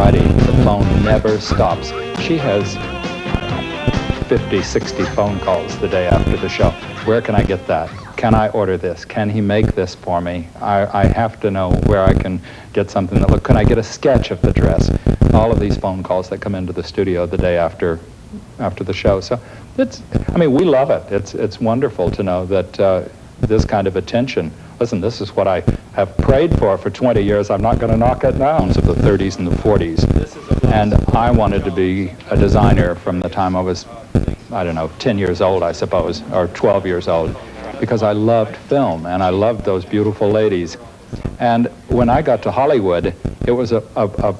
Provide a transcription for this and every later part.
Friday, the phone never stops. She has 50, 60 phone calls the day after the show. Where can I get that? Can I order this? Can he make this for me? I have to know where I can get something that look. Can I get a sketch of the dress? All of these phone calls that come into the studio the day after the show. So we love it. It's wonderful to know that this kind of attention. Listen, this is what I have prayed for 20 years. I'm not going to knock it down, of the 30s and the 40s. And I wanted to be a designer from the time I was, 10 years old, I suppose, or 12 years old, because I loved film and I loved those beautiful ladies. And when I got to Hollywood, it was a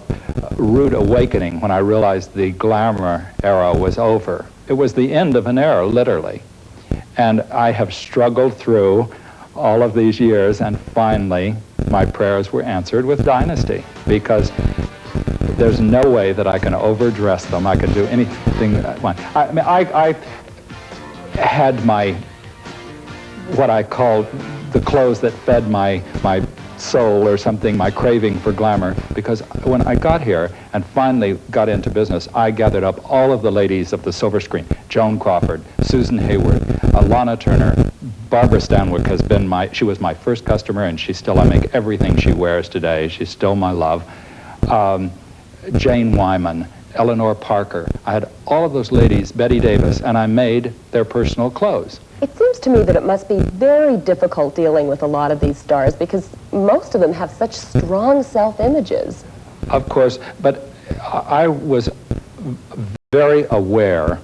rude awakening when I realized the glamour era was over. It was the end of an era, literally. And I have struggled through all of these years, and finally my prayers were answered with Dynasty, because there's no way that I can overdress them. I can do anything that I want. I had what I called the clothes that fed my soul or something, my craving for glamour, because when I got here and finally got into business, I gathered up all of the ladies of the silver screen: Joan Crawford, Susan Hayward, Lana Turner, Barbara Stanwyck she was my first customer, and I make everything she wears today. She's still my love. Jane Wyman, Eleanor Parker. I had all of those ladies, Betty Davis, and I made their personal clothes. It seems to me that it must be very difficult dealing with a lot of these stars, because most of them have such strong self-images. Of course, but I was very aware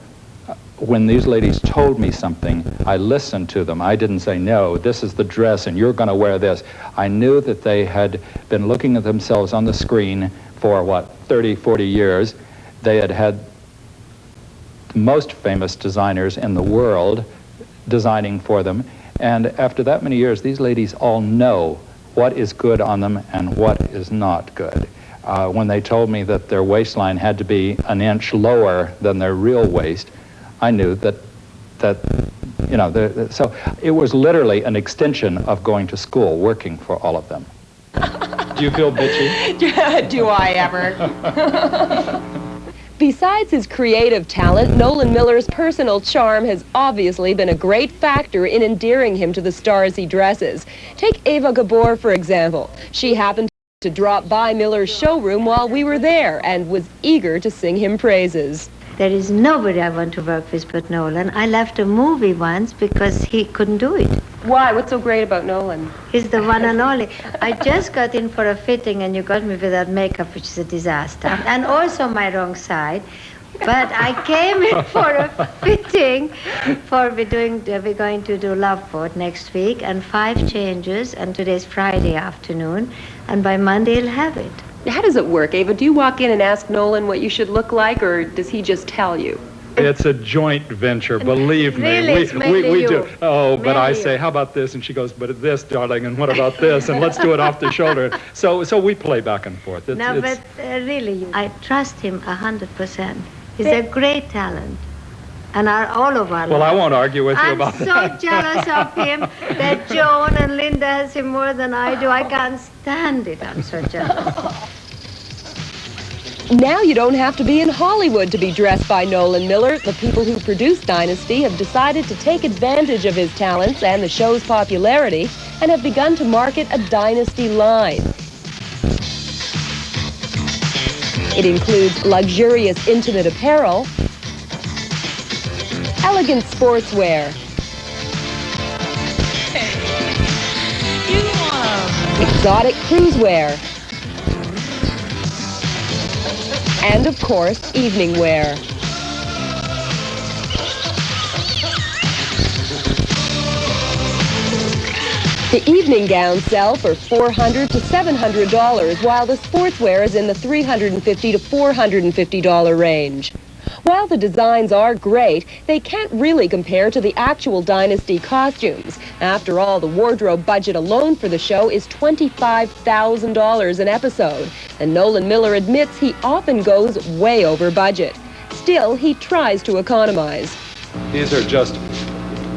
when these ladies told me something. I listened to them. I didn't say, no, this is the dress and you're going to wear this. I knew that they had been looking at themselves on the screen for, 30, 40 years. They had had the most famous designers in the world designing for them. And after that many years, these ladies all know what is good on them and what is not good. When they told me that their waistline had to be an inch lower than their real waist, I knew that so it was literally an extension of going to school, working for all of them. Do you feel bitchy? Do I ever? Besides his creative talent, Nolan Miller's personal charm has obviously been a great factor in endearing him to the stars he dresses. Take Ava Gabor, for example. She happened to drop by Miller's showroom while we were there and was eager to sing him praises. There is nobody I want to work with but Nolan. I left a movie once because he couldn't do it. Why? What's so great about Nolan? He's the one and only. I just got in for a fitting and you got me without makeup, which is a disaster. And also my wrong side. But I came in for a fitting we're going to do Loveboat next week, and 5 changes, and today's Friday afternoon, and by Monday he'll have it. How does it work, Ava? Do you walk in and ask Nolan what you should look like, or does he just tell you? It's a joint venture, believe me. Really, we do. Oh, but I Really say, how about this? And she goes, but this, darling, and what about this? And let's do it off the shoulder. So we play back and forth. Really, I trust him 100%. He's a great talent. And all of our Well, I won't argue with you about that. I'm so jealous of him that Joan and Linda has him more than I do. I can't stand it. I'm so jealous. Now you don't have to be in Hollywood to be dressed by Nolan Miller. The people who produced Dynasty have decided to take advantage of his talents and the show's popularity and have begun to market a Dynasty line. It includes luxurious intimate apparel, elegant sportswear, exotic cruisewear, and of course, evening wear. The evening gowns sell for $400 to $700, while the sportswear is in the $350 to $450 range. While the designs are great, they can't really compare to the actual Dynasty costumes. After all, the wardrobe budget alone for the show is $25,000 an episode, and Nolan Miller admits he often goes way over budget. Still, he tries to economize. These are just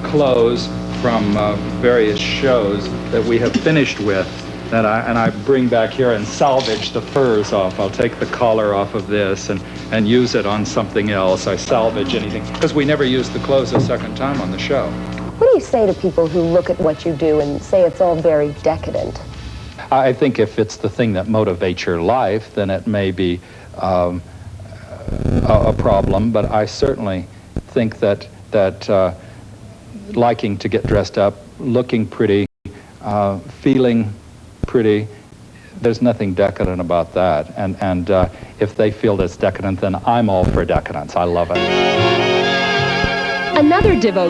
clothes from various shows that we have finished with and I bring back here and salvage the furs off. I'll take the collar off of this and use it on something else. I salvage anything, because we never use the clothes a second time on the show. What do you say to people who look at what you do and say it's all very decadent? I think if it's the thing that motivates your life, then it may be a problem, but I certainly think that liking to get dressed up, looking pretty, feeling pretty, there's nothing decadent about that. And if they feel that's decadent, then I'm all for decadence. I love it. Another devotee